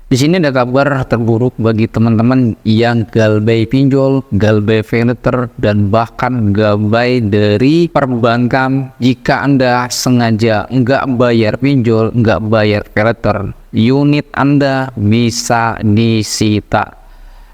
Di sini ada kabar terburuk bagi teman-teman yang galbay pinjol, galbay paylater, dan bahkan galbay dari perbankan. Jika Anda sengaja nggak bayar pinjol, nggak bayar paylater, unit Anda bisa disita.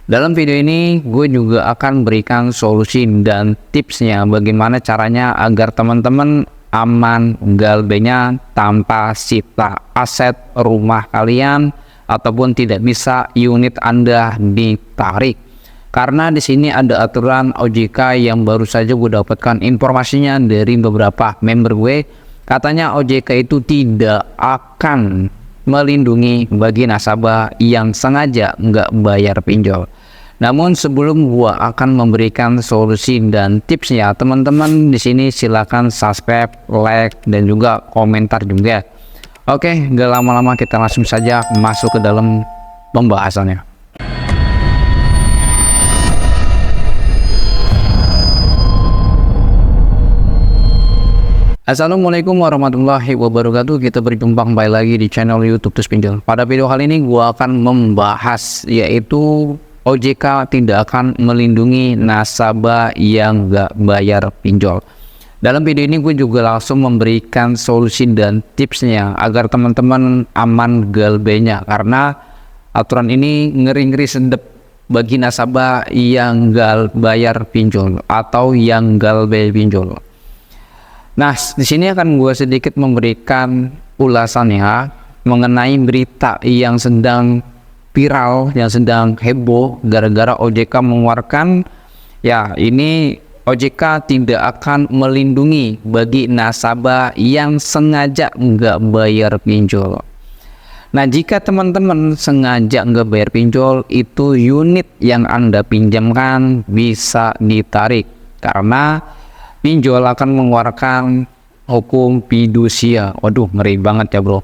Dalam video ini gue juga akan berikan solusi dan tipsnya bagaimana caranya agar teman-teman aman galbaynya tanpa sita aset rumah kalian ataupun tidak bisa unit Anda ditarik. Karena di sini ada aturan OJK yang baru saja gue dapatkan informasinya dari beberapa member gue. Katanya OJK itu tidak akan melindungi bagi nasabah yang sengaja nggak bayar pinjol. Namun sebelum gua akan memberikan solusi dan tipsnya, teman-teman di sini silakan subscribe, like, dan juga komentar juga. Oke, gak lama-lama kita langsung saja masuk ke dalam pembahasannya. Assalamualaikum warahmatullahi wabarakatuh. Kita berjumpa kembali lagi di channel YouTube Tus Pinjol. Pada video kali ini gua akan membahas yaitu OJK tidak akan melindungi nasabah yang nggak bayar pinjol. Dalam video ini gue juga langsung memberikan solusi dan tipsnya agar teman-teman aman galbaynya, karena aturan ini ngeri-ngeri sedep bagi nasabah yang nggak bayar pinjol atau yang galbay pinjol. Nah, di sini akan gue sedikit memberikan ulasannya mengenai berita yang sedang viral, yang sedang heboh gara-gara OJK mengeluarkan, ya ini OJK tidak akan melindungi bagi nasabah yang sengaja nggak bayar pinjol. Nah, jika teman-teman sengaja nggak bayar pinjol, itu unit yang Anda pinjamkan bisa ditarik karena pinjol akan mengeluarkan hukum fidusia. Waduh, ngeri banget ya bro.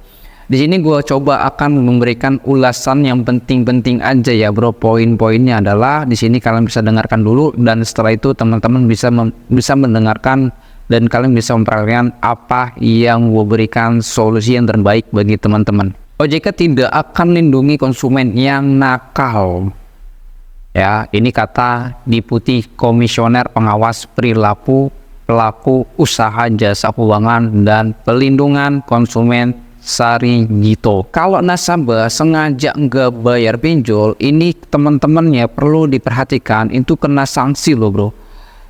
Di sini gue coba akan memberikan ulasan yang penting-penting aja ya bro. Poin-poinnya adalah di sini kalian bisa dengarkan dulu, dan setelah itu teman-teman bisa mendengarkan dan kalian bisa memperhatikan apa yang gue berikan solusi yang terbaik bagi teman-teman. OJK tidak akan lindungi konsumen yang nakal. Ya, ini kata Deputi Komisioner Pengawas Perilaku Pelaku Usaha Jasa Keuangan dan Pelindungan Konsumen Sari Gito. Kalau nasabah sengaja nggak bayar pinjol, ini teman-temannya perlu diperhatikan, itu kena sanksi loh bro.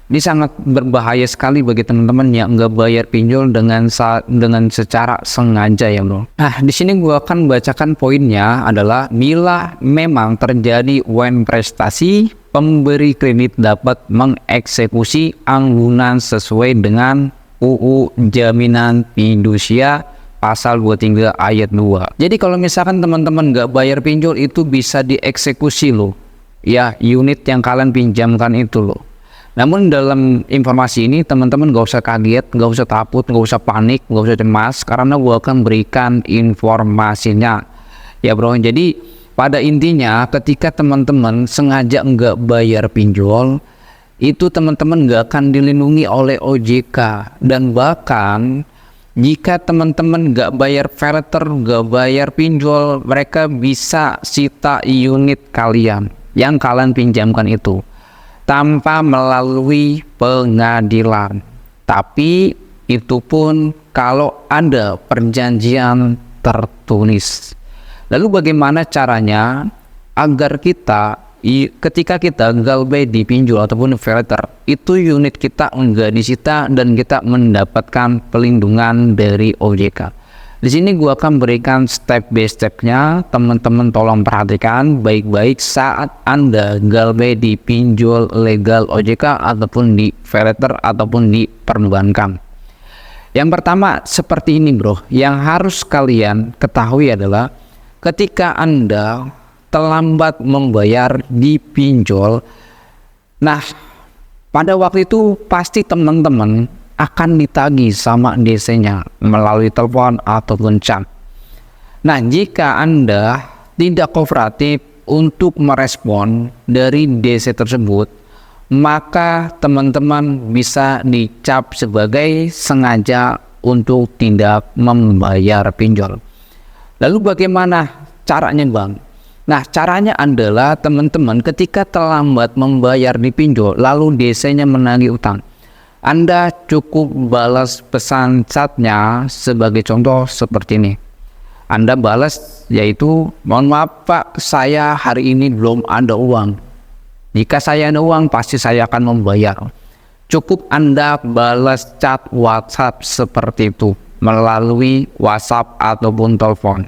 Ini sangat berbahaya sekali bagi teman-teman yang nggak bayar pinjol dengan secara sengaja ya bro. Nah, di sini gua akan bacakan poinnya adalah bila memang terjadi when prestasi, pemberi kredit dapat mengeksekusi anggunan sesuai dengan UU Jaminan Fidusia Pasal 23 ayat 2. Jadi kalau misalkan teman-teman nggak bayar pinjol, itu bisa dieksekusi loh. Ya, unit yang kalian pinjamkan itu loh. Namun dalam informasi ini teman-teman nggak usah kaget, nggak usah takut, nggak usah panik, nggak usah cemas, karena gua akan berikan informasinya. Ya bro, jadi pada intinya ketika teman-teman sengaja nggak bayar pinjol, itu teman-teman nggak akan dilindungi oleh OJK. Dan bahkan jika teman-teman nggak bayar paylater, nggak bayar pinjol, mereka bisa sita unit kalian yang kalian pinjamkan itu tanpa melalui pengadilan. Tapi itu pun kalau ada perjanjian tertulis. Lalu bagaimana caranya agar kita ketika kita galbay di pinjol ataupun paylater, itu unit kita enggak disita dan kita mendapatkan pelindungan dari OJK. Di sini gua akan berikan step by stepnya, teman-teman tolong perhatikan baik-baik saat Anda galbay di pinjol legal OJK ataupun di paylater ataupun di perbankan. Yang pertama seperti ini bro, yang harus kalian ketahui adalah ketika Anda terlambat membayar di pinjol, nah pada waktu itu pasti teman-teman akan ditagih sama DC-nya melalui telepon ataupun chat. Nah, jika Anda tidak kooperatif untuk merespon dari DC tersebut, maka teman-teman bisa dicap sebagai sengaja untuk tidak membayar pinjol. Lalu bagaimana caranya bang? Nah, caranya adalah teman-teman ketika terlambat membayar di pinjol, lalu DC-nya menagih utang, Anda cukup balas pesan chatnya sebagai contoh seperti ini. Anda balas yaitu, mohon maaf Pak, saya hari ini belum ada uang. Jika saya ada uang, pasti saya akan membayar. Cukup Anda balas chat WhatsApp seperti itu melalui WhatsApp ataupun telepon.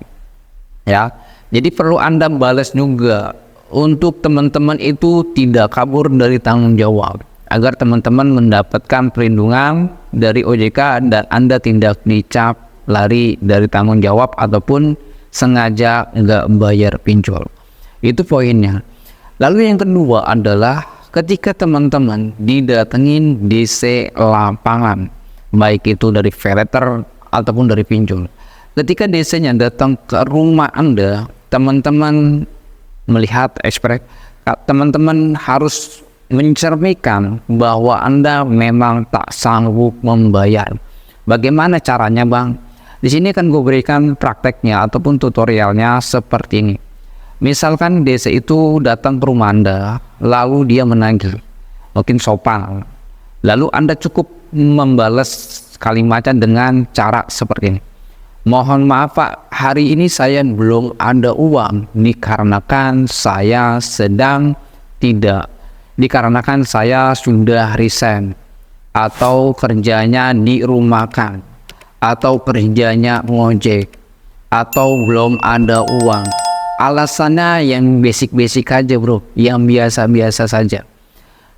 Ya, jadi perlu Anda balas juga untuk teman-teman itu tidak kabur dari tanggung jawab, agar teman-teman mendapatkan perlindungan dari OJK dan Anda tidak dicap lari dari tanggung jawab ataupun sengaja nggak bayar pinjol. Itu poinnya. Lalu yang kedua adalah ketika teman-teman didatengin DC lapangan, baik itu dari paylater ataupun dari pinjol. Ketika DC-nya datang ke rumah Anda, teman-teman melihat ekspresi, teman-teman harus mencerminkan bahwa Anda memang tak sanggup membayar. Bagaimana caranya, Bang? Di sini akan gue berikan prakteknya ataupun tutorialnya seperti ini. Misalkan DC itu datang ke rumah Anda, lalu dia menagih, mungkin sopan. Lalu Anda cukup membalas kalimatnya dengan cara seperti ini. Mohon maaf Pak, hari ini saya belum ada uang dikarenakan saya sudah resign atau kerjanya dirumahkan atau kerjanya ngojek atau belum ada uang. Alasannya yang basic-basic aja bro, yang biasa-biasa saja.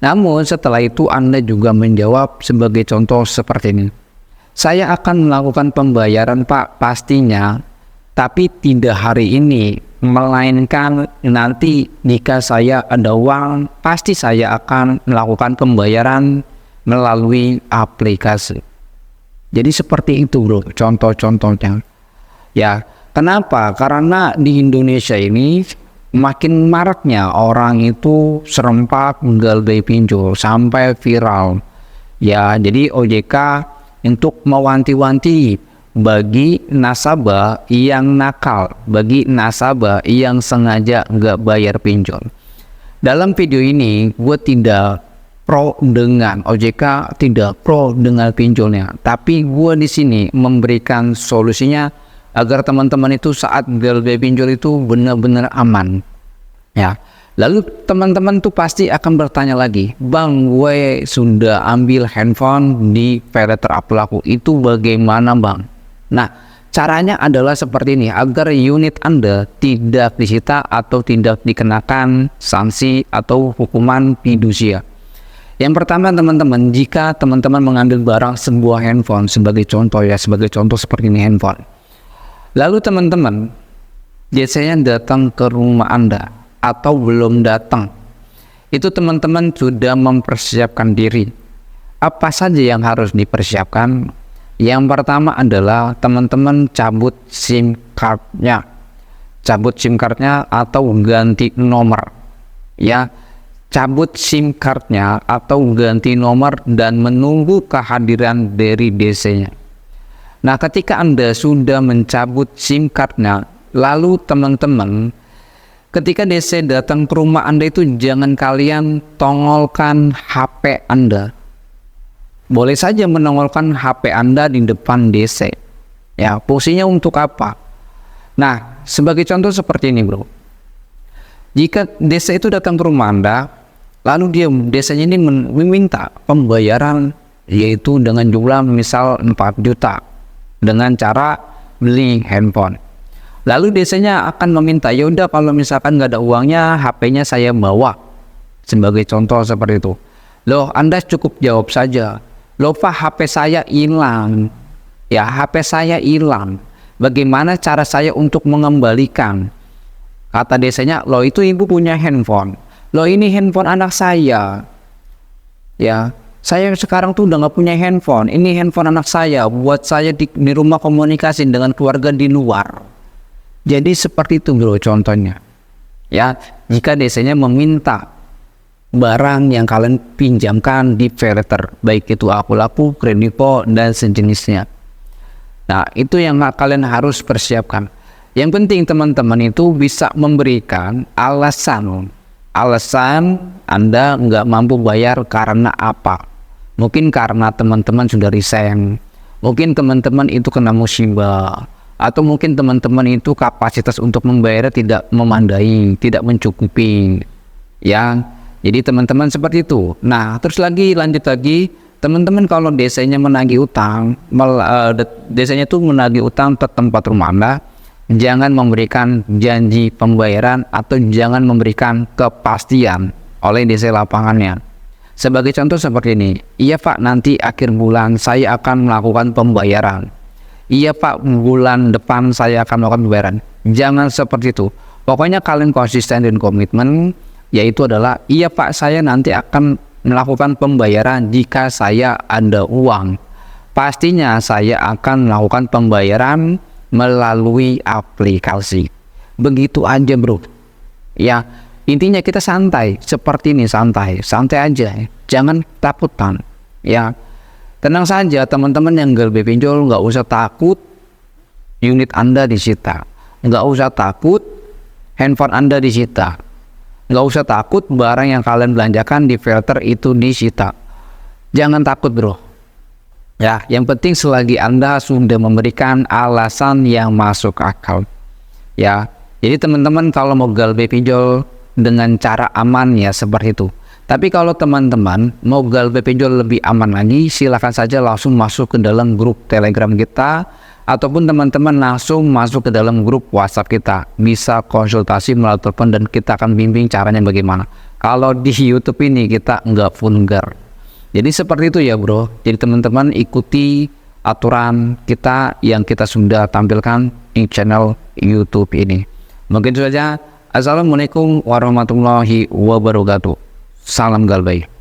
Namun setelah itu Anda juga menjawab sebagai contoh seperti ini. Saya akan melakukan pembayaran Pak pastinya, tapi tidak hari ini, melainkan nanti jika saya ada uang, pasti saya akan melakukan pembayaran melalui aplikasi. Jadi seperti itu bro, contoh-contohnya. Ya, kenapa? Karena di Indonesia ini makin maraknya orang itu serempak menggalbei pinjol sampai viral. Ya, jadi OJK untuk mewanti-wanti bagi nasabah yang nakal, bagi nasabah yang sengaja nggak bayar pinjol. Dalam video ini gue tidak pro dengan OJK, tidak pro dengan pinjolnya, tapi gue di sini memberikan solusinya agar teman-teman itu saat galbei pinjol itu benar-benar aman. Ya, lalu teman-teman tuh pasti akan bertanya lagi, Bang, gue sudah ambil handphone di paylater pelaku, itu bagaimana Bang? Nah, caranya adalah seperti ini, agar unit Anda tidak disita atau tidak dikenakan sanksi atau hukuman fidusia. Yang pertama teman-teman, jika teman-teman mengambil barang sebuah handphone sebagai contoh ya, sebagai contoh seperti ini handphone. Lalu teman-teman biasanya datang ke rumah Anda atau belum datang, itu teman-teman sudah mempersiapkan diri. Apa saja yang harus dipersiapkan? Yang pertama adalah teman-teman cabut SIM cardnya, atau ganti nomor. Ya, cabut SIM cardnya atau ganti nomor dan menunggu kehadiran dari DC-nya. Nah, ketika Anda sudah mencabut SIM cardnya, lalu teman-teman ketika DC datang ke rumah Anda itu jangan kalian tongolkan HP Anda. Boleh saja menongolkan HP Anda di depan DC. Ya, fungsinya untuk apa? Nah, sebagai contoh seperti ini bro. Jika DC itu datang ke rumah Anda, lalu DC-nya ini meminta pembayaran yaitu dengan jumlah misal 4 juta dengan cara beli handphone. Lalu DC-nya akan meminta, yaudah kalau misalkan nggak ada uangnya, HP-nya saya bawa. Sebagai contoh seperti itu. Loh, Anda cukup jawab saja, loh Pak, HP saya hilang. Ya, HP saya hilang. Bagaimana cara saya untuk mengembalikan? Kata DC-nya, loh itu ibu punya handphone. Loh ini handphone anak saya. Ya, saya sekarang tuh udah nggak punya handphone. Ini handphone anak saya, buat saya di rumah komunikasi dengan keluarga di luar. Jadi seperti itu bro contohnya. Ya, jika DC-nya meminta barang yang kalian pinjamkan di paylater, baik itu Akulaku, Kredivo dan sejenisnya. Nah, itu yang kalian harus persiapkan. Yang penting teman-teman itu bisa memberikan alasan Anda nggak mampu bayar karena apa. Mungkin karena teman-teman sudah resign, mungkin teman-teman itu kena musibah, atau mungkin teman-teman itu kapasitas untuk membayarnya tidak memadai, tidak mencukupi, ya. Jadi teman-teman seperti itu. Nah, terus lanjut lagi, teman-teman kalau desanya menagih utang, desanya itu menagih utang ke tempat rumah Anda, jangan memberikan janji pembayaran atau jangan memberikan kepastian oleh desa lapangannya. Sebagai contoh seperti ini, iya Pak, nanti akhir bulan saya akan melakukan pembayaran. Iya Pak, bulan depan saya akan melakukan pembayaran. Jangan seperti itu. Pokoknya kalian konsisten dan komitmen, yaitu adalah iya Pak, saya nanti akan melakukan pembayaran jika saya ada uang. Pastinya saya akan melakukan pembayaran melalui aplikasi. Begitu aja bro. Ya, intinya kita santai, seperti ini, santai aja, jangan takutan, ya. Tenang saja teman-teman yang galbe pinjol, nggak usah takut unit Anda disita, nggak usah takut handphone Anda disita, nggak usah takut barang yang kalian belanjakan di filter itu disita. Jangan takut bro, ya. Yang penting selagi Anda sudah memberikan alasan yang masuk akal, ya. Jadi teman-teman kalau mau galbe pinjol dengan cara aman ya seperti itu. Tapi kalau teman-teman mau galbe pinjol lebih aman lagi, silakan saja langsung masuk ke dalam grup Telegram kita, ataupun teman-teman langsung masuk ke dalam grup WhatsApp kita. Bisa konsultasi melalui telepon dan kita akan bimbing caranya bagaimana. Kalau di YouTube ini kita nggak vulgar. Jadi seperti itu ya bro. Jadi teman-teman ikuti aturan kita yang kita sudah tampilkan di channel YouTube ini. Mungkin itu saja. Assalamualaikum warahmatullahi wabarakatuh. Salam galbay.